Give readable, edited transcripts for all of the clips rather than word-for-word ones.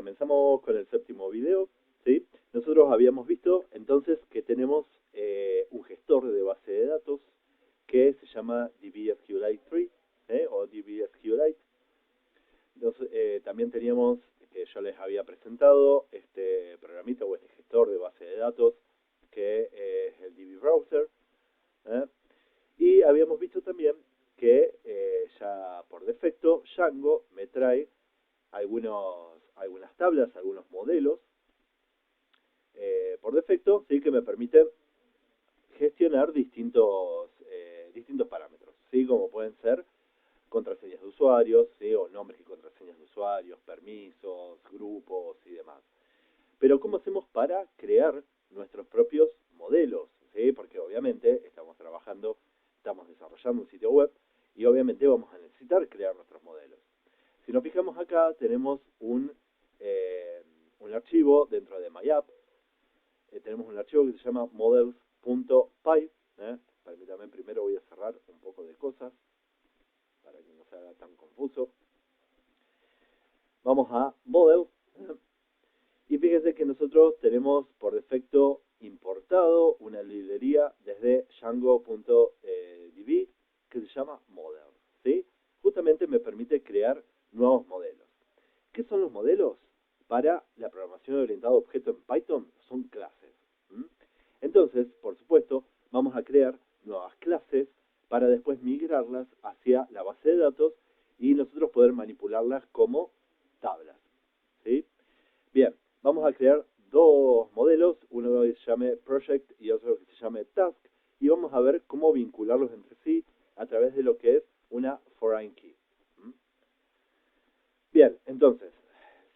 comenzamos con el séptimo video, ¿sí? Nosotros habíamos visto entonces que tenemos un gestor de base de datos que se llama DB SQLite 3, o DB SQLite. También teníamos, que yo les había presentado, este programita o este gestor de base de datos que es el DB Browser. ¿eh? Y habíamos visto también que ya por defecto Django me trae algunas tablas, algunos modelos por defecto, sí, que me permiten gestionar distintos parámetros, ¿sí? Como pueden ser contraseñas de usuarios, ¿sí? O nombres y contraseñas de usuarios, permisos, grupos y demás. Pero ¿cómo hacemos para crear nuestros propios modelos? ¿Sí? Porque obviamente estamos desarrollando un sitio web y obviamente vamos a necesitar crear nuestros modelos. Si nos fijamos acá, tenemos un archivo dentro de MyApp. Tenemos un archivo que se llama models.py. Permítanme, primero voy a cerrar un poco de cosas para que no se haga tan confuso. Vamos a model. Y fíjense que nosotros tenemos por defecto importado una librería desde django.db que se llama model, ¿sí? Justamente me permite crear nuevos modelos. ¿Qué son los modelos? Para la programación orientada a objetos en Python son clases. Entonces, por supuesto, vamos a crear nuevas clases para después migrarlas hacia la base de datos y nosotros poder manipularlas como tablas, ¿sí? Bien, vamos a crear dos modelos, uno que se llame Project y otro que se llame Task, y vamos a ver cómo vincularlos entre sí a través de lo que es una foreign key. Bien, entonces,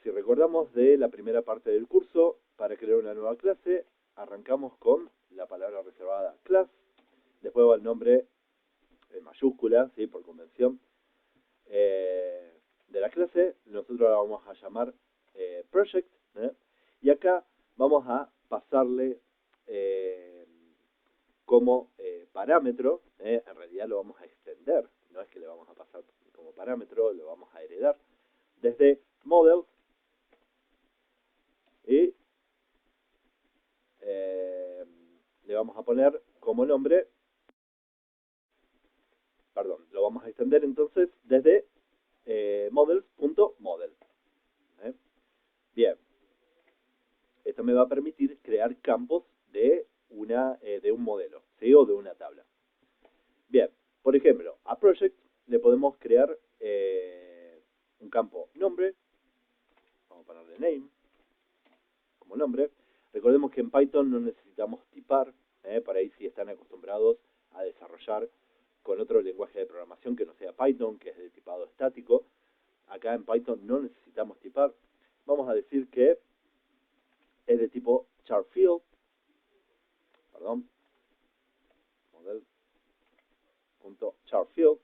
si recordamos de la primera parte del curso, para crear una nueva clase, arrancamos con la palabra reservada class, después va el nombre en mayúscula, ¿sí? Por convención, de la clase, nosotros la vamos a llamar project, y acá vamos a pasarle como parámetro, en realidad lo vamos a extender, no es que le vamos a pasar como parámetro, lo vamos a heredar desde models y le vamos a poner como nombre, perdón, lo vamos a extender entonces desde models.model. Bien, esto me va a permitir crear campos de un modelo, ¿sí? O de una tabla. Bien, por ejemplo, a project le podemos crear un campo nombre, vamos a ponerle name como nombre. Recordemos que en Python no necesitamos tipar, para ahí si están acostumbrados a desarrollar con otro lenguaje de programación que no sea Python, que es de tipado estático. Acá en Python no necesitamos tipar. Vamos a decir que es de tipo charField, perdón, model.charField,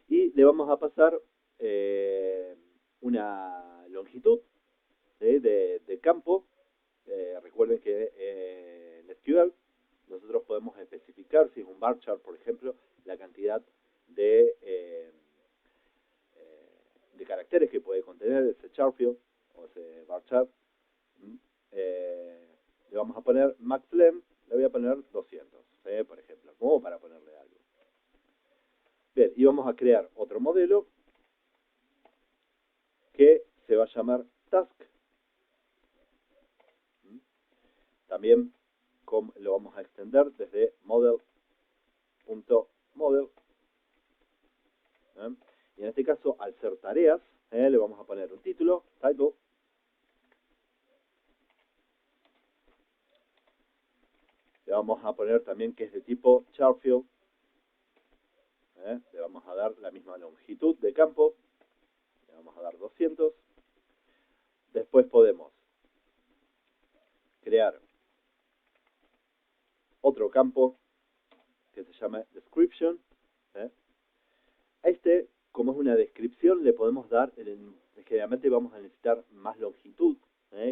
y le vamos a pasar una longitud de campo. Recuerden que en SQL nosotros podemos especificar, si es un varchar, por ejemplo, la cantidad de caracteres que puede contener ese charfield o ese varchar. Le vamos a poner maxlen, le voy a poner 200, por ejemplo, como para ponerle algo. Bien, y vamos a crear otro modelo que se va a llamar task. También lo vamos a extender desde model.model. Y en este caso, al ser tareas, le vamos a poner un título, title. Le vamos a poner también que es de tipo charfield. Le vamos a dar la misma longitud de campo. Le vamos a dar 200. Después podemos crear otro campo que se llama description. A este, como es una descripción, le podemos dar, generalmente vamos a necesitar más longitud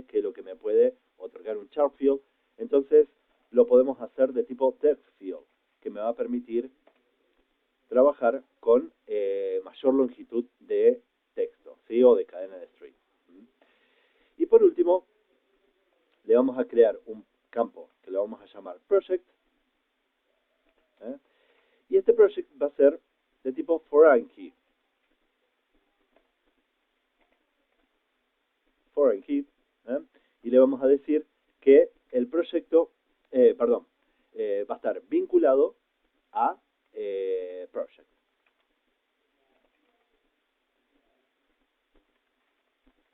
que lo que me puede otorgar un charfield. Entonces lo podemos hacer de tipo textfield, que me va a permitir trabajar con mayor longitud de texto, ¿sí? O de cadena de string. le vamos a crear un campo que lo vamos a llamar project, ¿eh? Y este project va a ser de tipo foreign key. Foreign key, ¿eh? Y le vamos a decir que el proyecto, va a estar vinculado a project.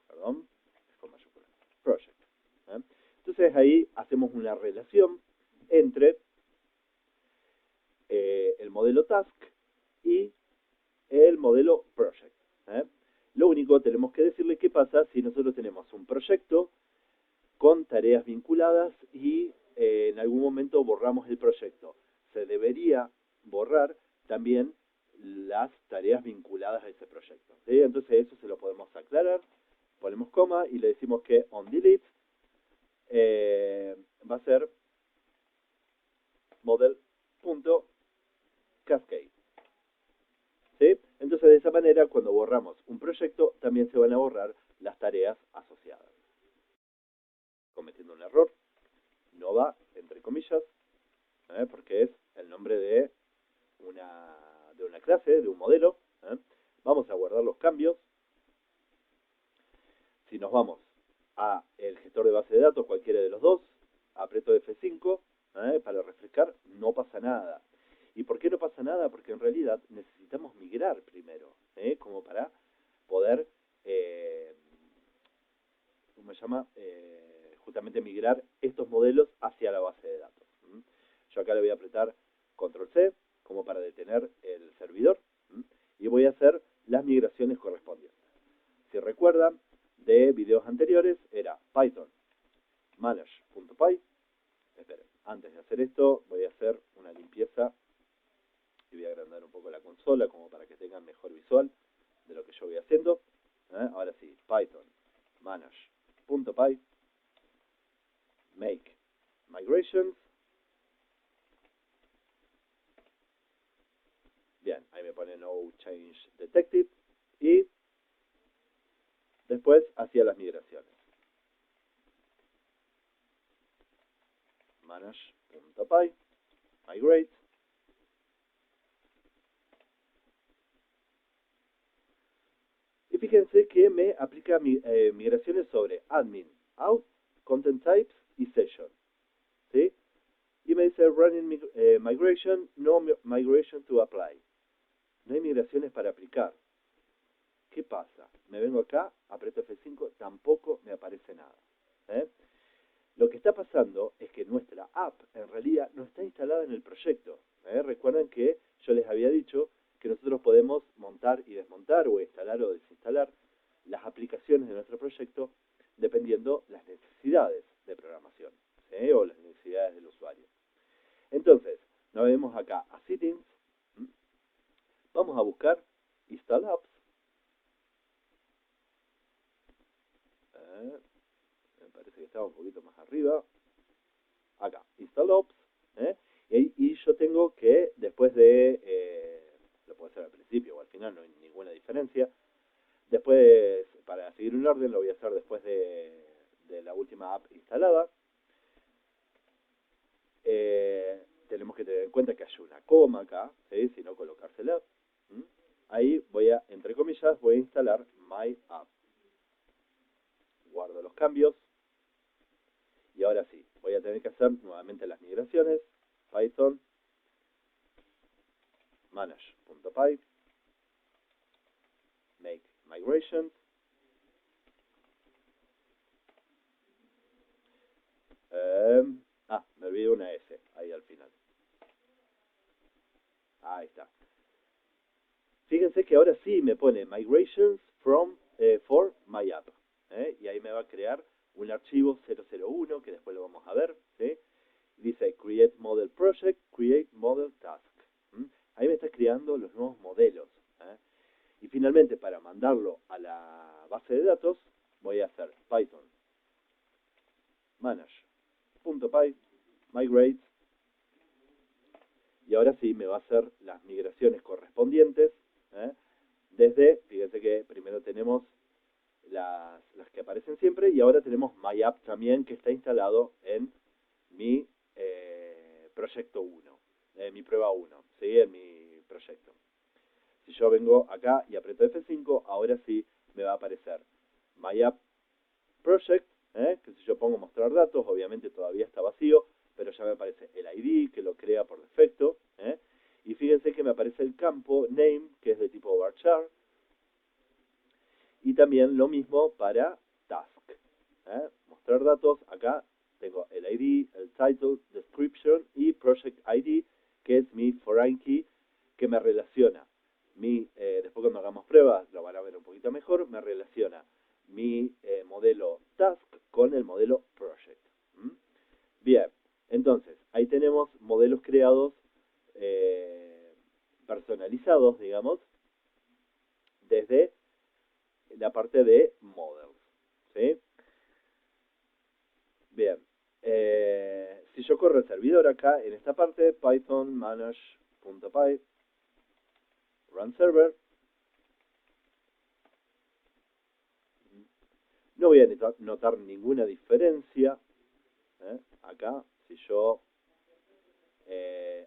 Perdón, con mayúscula. Project. ¿Eh? Entonces ahí hacemos una relación entre el modelo task y el modelo project. ¿Eh? Lo único, tenemos que decirle qué pasa si nosotros tenemos un proyecto con tareas vinculadas y en algún momento borramos el proyecto. Se debería borrar también las tareas vinculadas a ese proyecto. ¿Sí? Entonces eso se lo podemos aclarar. Ponemos coma y le decimos que onDelete va a ser model.cascade. ¿Sí? Entonces de esa manera cuando borramos un proyecto también se van a borrar las tareas asociadas. Cometiendo un error, no va entre comillas, porque es el nombre de una clase, de un modelo. Vamos a guardar los cambios. Si nos vamos a el gestor de base de datos, cualquiera de los dos, aprieto F5 para refrescar, no pasa nada. ¿Y por qué no pasa nada? Porque en realidad necesitamos migrar primero, como para poder, ¿cómo se llama? Justamente migrar estos modelos hacia la base de datos. Yo acá le voy a apretar Control C, como para detener el servidor, y voy a hacer las migraciones correspondientes. Si recuerdan, de videos anteriores era Python manage.py. Esperen, antes de hacer esto voy a hacer una limpieza y voy a agrandar un poco la consola como para que tengan mejor visual de lo que yo voy haciendo. Ahora sí, Python manage.py, make migrations. Bien, ahí me pone no change detected y después hacía las migraciones. Manage.py, migrate. Y fíjense que me aplica migraciones sobre admin, out, content types y session. ¿Sí? Y me dice running migration, no migration to apply. No hay migraciones para aplicar. ¿Qué pasa? Me vengo acá, aprieto F5, tampoco me aparece nada. Lo que está pasando es que nuestra app en realidad no está instalada en el proyecto. Recuerden que yo les había dicho que nosotros podemos montar y desmontar o instalar o desinstalar las aplicaciones de nuestro proyecto dependiendo las necesidades de programación, ¿sí? O las necesidades del usuario. Entonces, nos vemos acá a Settings, vamos a buscar Install Apps, me parece que estaba un poquito más arriba, acá, Install Apps, y yo tengo que después de, lo puedo hacer al principio o al final, no hay ninguna diferencia. Después, para seguir un orden, lo voy a hacer después de la última app instalada. Tenemos que tener en cuenta que hay una coma acá, ¿sí? Si no colocársela. Ahí voy a, entre comillas, voy a instalar My App. Guardo los cambios. Y ahora sí, voy a tener que hacer nuevamente las migraciones. Python manage.py, make migration. Me olvidé una S ahí al final. Ahí está. Fíjense que ahora sí me pone migrations for my app. Y ahí me va a crear un archivo 001 que después lo vamos a ver. ¿Sí? Dice create model project, create model task. Ahí me está creando los nuevos modelos. Y finalmente para mandarlo a la base de datos voy a hacer Python manage.py migrate. Y ahora sí me va a hacer las migraciones correspondientes. Desde, fíjense que primero tenemos las que aparecen siempre, y ahora tenemos MyApp también, que está instalado en mi proyecto 1, mi prueba 1, ¿sí? En mi proyecto. Si yo vengo acá y aprieto F5, ahora sí me va a aparecer MyApp Project, que si yo pongo mostrar datos, obviamente todavía está vacío, pero ya me aparece el ID, que lo crea por defecto, y fíjense que me aparece el campo name, que es de tipo varchar, y también lo mismo para task. Mostrar datos, acá tengo el ID, el title, description y project ID, que es mi foreign key, que me relaciona después cuando hagamos pruebas lo van a ver un poquito mejor, me relaciona mi modelo task con el modelo project. Bien, entonces ahí tenemos modelos creados personalizados, digamos, desde la parte de models, ¿sí? Bien, si yo corro el servidor acá, en esta parte, python manage.py, run server, no voy a notar ninguna diferencia. Acá, si yo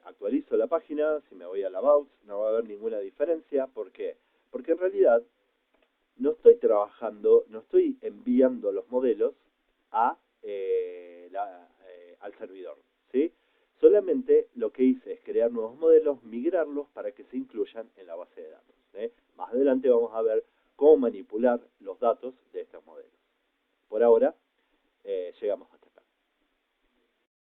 actualizo la página, si me voy a la About, no va a haber ninguna diferencia. ¿Por qué? Porque en realidad no estoy trabajando, no estoy enviando los modelos a, al servidor, ¿sí? Solamente lo que hice es crear nuevos modelos, migrarlos para que se incluyan en la base de datos. Más adelante vamos a ver cómo manipular los datos de estos modelos. Por ahora, llegamos hasta